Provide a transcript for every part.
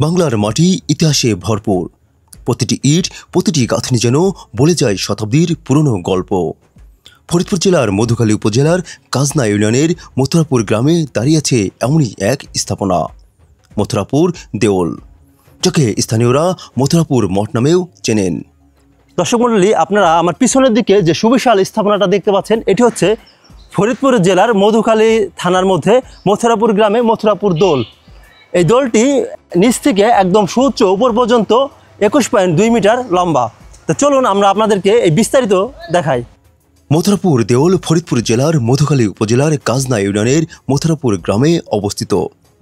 বাংলার মাটি ইতিহাসে ভরপুর। প্রতিটি ইট, প্রতিটি গাঁথনি যেন বলে যায় শতাব্দীর পুরনো গল্প। ফরিদপুর জেলার মধুখালী উপজেলার কাজনা ইউনিয়নের মথুরাপুর গ্রামে দাঁড়িয়ে আছে এমনই এক স্থাপনা, মথুরাপুর দেওল, যাকে স্থানীয়রা মথুরাপুর মঠ নামেও চেনেন। দর্শক মণ্ডলী, আপনারা আমার পিছনের দিকে যে সুবিশাল স্থাপনাটা দেখতে পাচ্ছেন, এটি হচ্ছে ফরিদপুর জেলার মধুখালী থানার মধ্যে মথুরাপুর গ্রামে মথুরাপুর দোল। এই দোলটি নিচ থেকে একদম সুউচ্চ উপর পর্যন্ত 21.2 মিটার লম্বা। তো চলুন আমরা আপনাদেরকে এই বিস্তারিত দেখাই। মথুরাপুর দেওল ফরিদপুর জেলার মধুখালী উপজেলার কাজনা ইউনিয়নের মথুরাপুর গ্রামে অবস্থিত।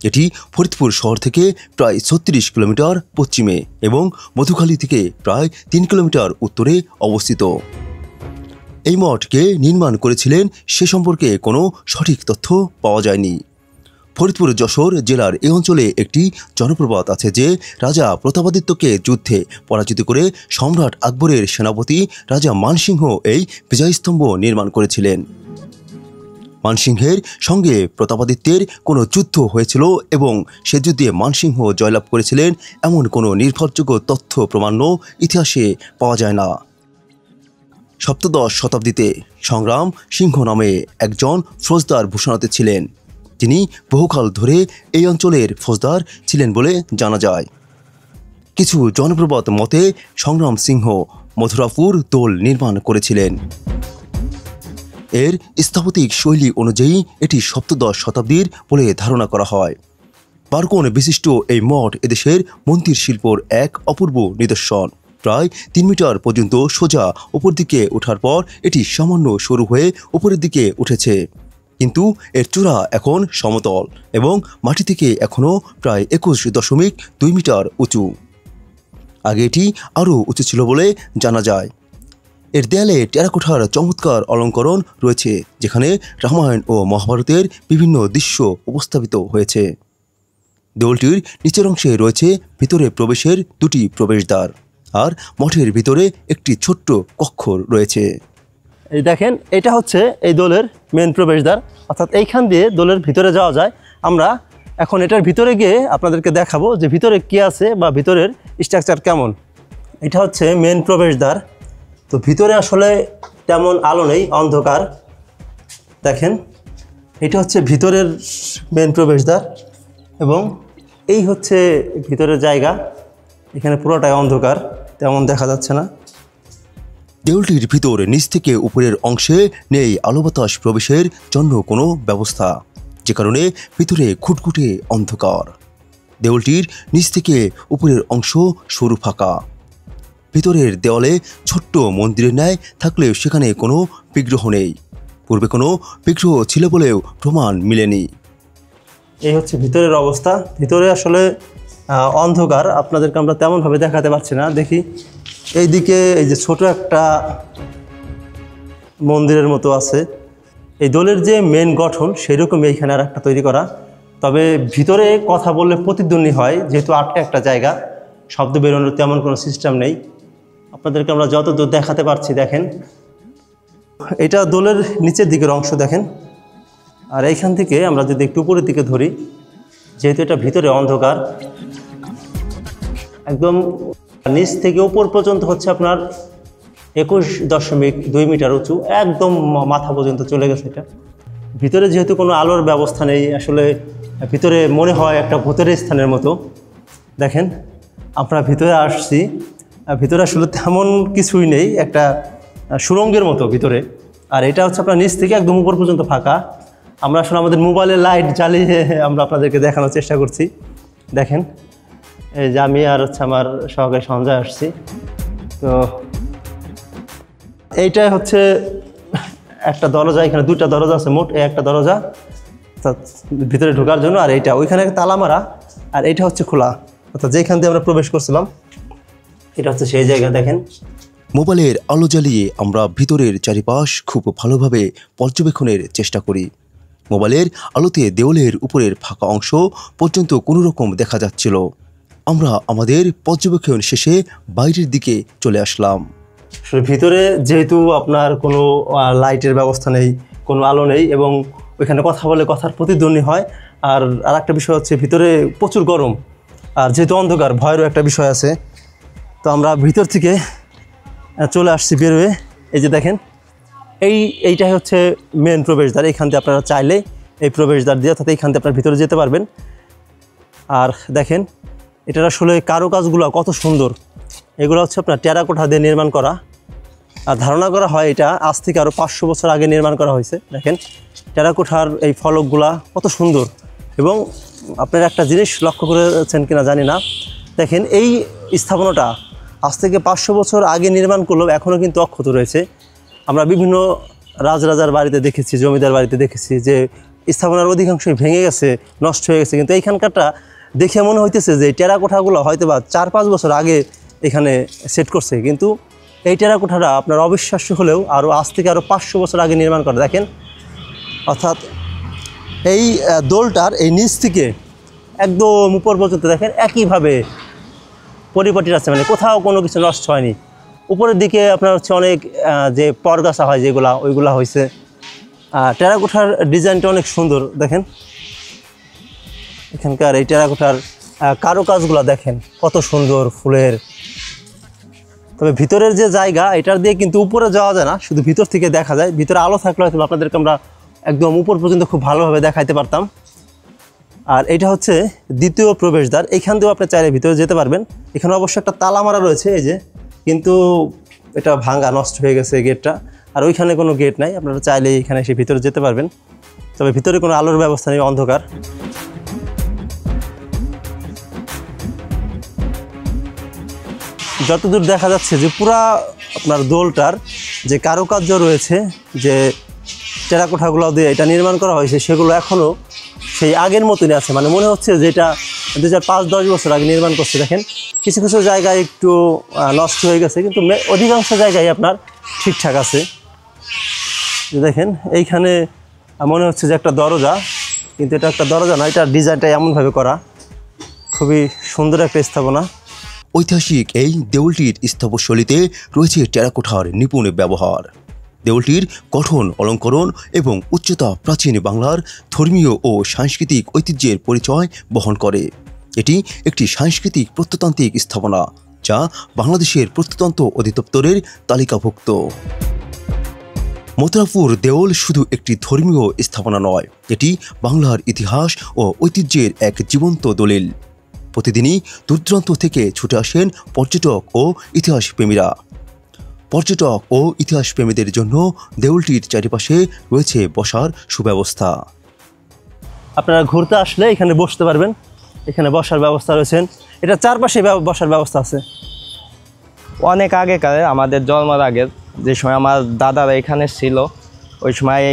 এটি ফরিদপুর শহর থেকে প্রায় 36 কিলোমিটার পশ্চিমে এবং মধুখালী থেকে প্রায় 3 কিলোমিটার উত্তরে অবস্থিত। এই মঠকে নির্মাণ করেছিলেন সে সম্পর্কে কোনো সঠিক তথ্য পাওয়া যায়নি। ফরিদপুর যশোর জেলার এই অঞ্চলে একটি জনপ্রবাদ আছে যে রাজা প্রতাপাদিত্যকে যুদ্ধে পরাজিত করে সম্রাট আকবরের সেনাপতি রাজা মানসিংহ এই বিজয়স্তম্ভ নির্মাণ করেছিলেন। মানসিংহের সঙ্গে প্রতাপাদিত্যের কোনো যুদ্ধ হয়েছিল এবং সে যুদ্ধে মানসিংহ জয়লাভ করেছিলেন এমন কোনো নির্ভরযোগ্য তথ্য প্রমাণ্য ইতিহাসে পাওয়া যায় না। সপ্তদশ শতাব্দীতে সংগ্রাম সিংহ নামে একজন ফৌজদার ভূষণাতে ছিলেন, যিনি বহুকাল ধরে এই অঞ্চলের ফৌজদার ছিলেন বলে জানা যায়। কিছু জনপ্রবাদ মতে সংগ্রাম সিংহ মথুরাপুর দোল নির্মাণ করেছিলেন। এর স্থাপত্যিক শৈলী অনুযায়ী এটি সপ্তদশ শতাব্দীর বলে ধারণা করা হয়। বারকোণ বিশিষ্ট এই মঠ এদেশের মন্দির শিল্পর এক অপূর্ব নিদর্শন। প্রায় 3 মিটার পর্যন্ত সোজা উপর দিকে ওঠার পর এটি সামান্য সরু হয়ে উপরের দিকে উঠেছে, কিন্তু এর চূড়া এখন সমতল এবং মাটি থেকে এখনও প্রায় 21.2 মিটার উঁচু। আগে এটি আরও উঁচু ছিল বলে জানা যায়। এর দেয়ালে টেরাকোঠার চমৎকার অলঙ্করণ রয়েছে, যেখানে রামায়ণ ও মহাভারতের বিভিন্ন দৃশ্য উপস্থাপিত হয়েছে। দেউলটির নিচের অংশে রয়েছে ভিতরে প্রবেশের 2টি প্রবেশদ্বার, আর মঠের ভিতরে একটি ছোট্ট কক্ষ রয়েছে। এই দেখেন, এটা হচ্ছে এই দোলের মেন প্রবেশদ্বার, অর্থাৎ এইখান দিয়ে দোলের ভিতরে যাওয়া যায়। আমরা এখন এটার ভিতরে গিয়ে আপনাদেরকে দেখাবো যে ভিতরে কী আছে বা ভিতরের স্ট্রাকচার কেমন। এটা হচ্ছে মেন প্রবেশদ্বার। তো ভিতরে আসলে তেমন আলো নেই, অন্ধকার। দেখেন, এটা হচ্ছে ভিতরের মেন প্রবেশদ্বার এবং এই হচ্ছে ভিতরের জায়গা। এখানে পুরোটাই অন্ধকার, তেমন দেখা যাচ্ছে না। দেউলটির ভিতর নিচ থেকে উপরের অংশে নেই আলো বাতাস প্রবেশের জন্য কোনো ব্যবস্থা, যে কারণে ভিতরে খুটখুটে অন্ধকার। দেউলটির নিচ থেকে উপরের অংশ সরু ফাঁকা। ভিতরের দেওয়ালে ছোট্ট মন্দিরের ন্যায় থাকলেও সেখানে কোনো বিগ্রহ নেই। পূর্বে কোনো বিগ্রহ ছিল বলেও প্রমাণ মিলেনি। এই হচ্ছে ভিতরের অবস্থা। ভিতরে আসলে অন্ধকার, আপনাদেরকে আমরা তেমনভাবে দেখাতে পারছি না। দেখি এইদিকে এই যে ছোট একটা মন্দিরের মতো আছে। এই দোলের যে মেন গঠন সেরকম এইখানে আর একটা তৈরি করা, তবে ভিতরে কথা বললে প্রতিধ্বনি হয়, যেহেতু আটটা একটা জায়গা, শব্দ বেরোনোর তেমন কোনো সিস্টেম নেই। আপনাদেরকে আমরা যতদূর দেখাতে পারছি দেখেন, এটা দোলের নিচের দিকের অংশ দেখেন। আর এইখান থেকে আমরা যদি একটু উপরের দিকে ধরি, যেহেতু এটা ভিতরে অন্ধকার, একদম নিচ থেকে উপর পর্যন্ত হচ্ছে আপনার 21.2 মিটার উঁচু, একদম মাথা পর্যন্ত চলে গেছে। এটা ভিতরে যেহেতু কোনো আলোর ব্যবস্থা নেই, আসলে ভিতরে মনে হয় একটা ভূতের স্থানের মতো। দেখেন, আমরা ভিতরে আসছি, ভিতরে আসলে তেমন কিছুই নেই, একটা সুড়ঙ্গের মতো ভিতরে। আর এটা হচ্ছে আপনার নিচ থেকে একদম উপর পর্যন্ত ফাঁকা। আমরা আসলে আমাদের মোবাইলের লাইট জ্বালিয়ে আমরা আপনাদেরকে দেখানোর চেষ্টা করছি। দেখেন, এই যে আমি আর হচ্ছে আমার সহকারী সঞ্জয় আসছি। তো এইটাই হচ্ছে একটা দরজা, এখানে 2টা দরজা আছে মোট। এই একটা দরজা ভিতরে ঢোকার জন্য, আর এইটা ওইখানে তালা মারা, আর এইটা হচ্ছে খোলা, অর্থাৎ যেখান দিয়ে আমরা প্রবেশ করছিলাম এটা হচ্ছে সেই জায়গা। দেখেন, মোবাইলের আলো জ্বালিয়ে আমরা ভিতরের চারিপাশ খুব ভালোভাবে পর্যবেক্ষণের চেষ্টা করি। মোবাইলের আলোতে দেওয়ালের উপরের ফাঁকা অংশ পর্যন্ত কোনো রকম দেখা যাচ্ছিল। আমরা আমাদের পর্যবেক্ষণ শেষে বাইরের দিকে চলে আসলাম। ভিতরে যেহেতু আপনার কোনো লাইটের ব্যবস্থা নেই, কোনো আলো নেই এবং ওইখানে কথা বলে কথার প্রতিধ্বনি হয়। আর আরেকটা বিষয় হচ্ছে ভিতরে প্রচুর গরম, আর যেহেতু অন্ধকার, ভয়েরও একটা বিষয় আছে, তো আমরা ভিতর থেকে চলে আসছি বেরোয়। এই যে দেখেন, এইটাই হচ্ছে মেন প্রবেশদ্বার। এইখান দিয়ে আপনারা চাইলে এই প্রবেশদ্বার দিয়ে, অর্থাৎ এইখান দিয়ে আপনার ভিতরে যেতে পারবেন। আর দেখেন এটার আসলে কারুকাজগুলো কত সুন্দর। এগুলো হচ্ছে আপনার টেরাকোটা দিয়ে নির্মাণ করা। আর ধারণা করা হয় এটা আজ থেকে আরও 500 বছর আগে নির্মাণ করা হয়েছে। দেখেন টেরাকোটার এই ফলকগুলা কত সুন্দর। এবং আপনারা একটা জিনিস লক্ষ্য করেছেন কিনা জানি না, দেখেন এই স্থাপনাটা আজ থেকে 500 বছর আগে নির্মাণ করলেও এখনও কিন্তু অক্ষত রয়েছে। আমরা বিভিন্ন রাজরাজার বাড়িতে দেখেছি, জমিদার বাড়িতে দেখেছি যে স্থাপনার অধিকাংশই ভেঙে গেছে, নষ্ট হয়ে গেছে, কিন্তু এইখানকারটা দেখে মনে হইতেছে যে টেরাকোঠাগুলো হয়তো বা 4-5 বছর আগে এখানে সেট করছে। কিন্তু এই টেরাকোঠাটা আপনার অবিশ্বাস্য হলেও আজ থেকে আরও 500 বছর আগে নির্মাণ করা। দেখেন, অর্থাৎ এই দোলটার এই নিচ থেকে একদম উপর পর্যন্ত দেখেন একইভাবে পরিপাটি আছে, মানে কোথাও কোনো কিছু নষ্ট হয়নি। উপরের দিকে আপনার হচ্ছে অনেক যে পরগাছা হয় যেগুলা, ওইগুলা হয়েছে। টেরাকোঠার ডিজাইনটা অনেক সুন্দর। দেখেন এখানকার এই টেরাকোঠার কারুকাজগুলো দেখেন কত সুন্দর ফুলের। তবে ভিতরের যে জায়গা, এটার দিয়ে কিন্তু উপরে যাওয়া যায় না, শুধু ভিতর থেকে দেখা যায়। ভিতরে আলো থাকলে হয়তো আপনাদেরকে আমরা একদম উপর পর্যন্ত খুব ভালোভাবে দেখাইতে পারতাম। আর এটা হচ্ছে দ্বিতীয় প্রবেশদ্বার। এইখান দিয়েও আপনি চাইলে ভিতরে যেতে পারবেন। এখানে অবশ্য একটা তালা মারা রয়েছে, এই যে, কিন্তু এটা ভাঙা, নষ্ট হয়ে গেছে গেটটা। আর ওইখানে কোনো গেট নাই, আপনারা চাইলে এখানে এসে ভিতরে যেতে পারবেন। তবে ভিতরে কোনো আলোর ব্যবস্থা নেই, অন্ধকার। যতদূর দেখা যাচ্ছে যে পুরা আপনার দোলটার যে কারুকার্য রয়েছে, যে টেরাকোঠাগুলো দিয়ে এটা নির্মাণ করা হয়েছে, সেগুলো এখনও সেই আগের মতনই আছে। মানে মনে হচ্ছে যে এটা 2005-10 বছর আগে নির্মাণ করছে। দেখেন কিছু কিছু জায়গায় একটু নষ্ট হয়ে গেছে, কিন্তু অধিকাংশ জায়গায় আপনার ঠিকঠাক আছে। দেখেন এইখানে মনে হচ্ছে যে একটা দরজা, কিন্তু এটা একটা দরজা না, এটার ডিজাইনটা এমনভাবে করা, খুবই সুন্দর একটা স্থাপনা। ঐতিহাসিক এই দেউলটির স্থাপত্যশৈলীতে রয়েছে টেরাকোঠার নিপুণ ব্যবহার। দেউলটির গঠন, অলঙ্করণ এবং উচ্চতা প্রাচীন বাংলার ধর্মীয় ও সাংস্কৃতিক ঐতিহ্যের পরিচয় বহন করে। এটি একটি সাংস্কৃতিক প্রত্নতান্ত্রিক স্থাপনা যা বাংলাদেশের প্রত্নতত্ত্ব অধিদপ্তরের তালিকাভুক্ত। মথুরাপুর দেউল শুধু একটি ধর্মীয় স্থাপনা নয়, এটি বাংলার ইতিহাস ও ঐতিহ্যের এক জীবন্ত দলিল। প্রতিদিনই দূরদূরান্ত থেকে ছুটে আসেন পর্যটক ও ইতিহাসপ্রেমীরা। পর্যটক ও ইতিহাসপ্রেমীদের জন্য দেউলটির চারিপাশে রয়েছে বসার সুব্যবস্থা। আপনারা ঘুরতে আসলে এখানে বসতে পারবেন, এখানে বসার ব্যবস্থা রয়েছেন। এটা চারপাশে বসার ব্যবস্থা আছে। অনেক আগেকার, আমাদের জন্মের আগে যে সময় আমার দাদারা এখানে ছিল, ওই সময়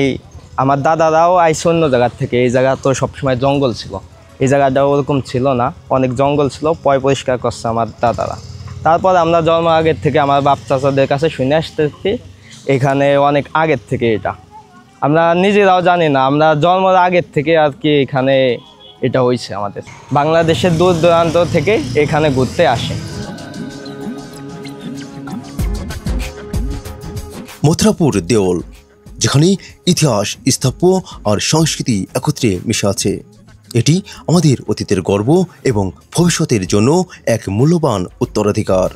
আমার দাদারাও আইসে অন্য জায়গার থেকে। এই জায়গা তো সবসময় জঙ্গল ছিল, এই জায়গাটা ওরকম ছিল না, অনেক জঙ্গল ছিল, পরিষ্কার করছে আমার দাদারা। তারপর আমরা জন্ম আগের থেকে আমার বাপ চাচাদের কাছে শুনে আসতেছি এখানে অনেক আগের থেকে। এটা আমরা নিজেরাও জানি না, আমরা জন্মের আগের থেকে আর কি এখানে এটা হয়েছে। আমাদের বাংলাদেশের দূর দূরান্ত থেকে এখানে ঘুরতে আসে। মথুরাপুর দেউল, যেখানে ইতিহাস, স্থাপত্য আর সংস্কৃতি একত্রে মিশে আছে। এটি আমাদের অতীতের গর্ব এবং ভবিষ্যতের জন্য এক মূল্যবান উত্তরাধিকার।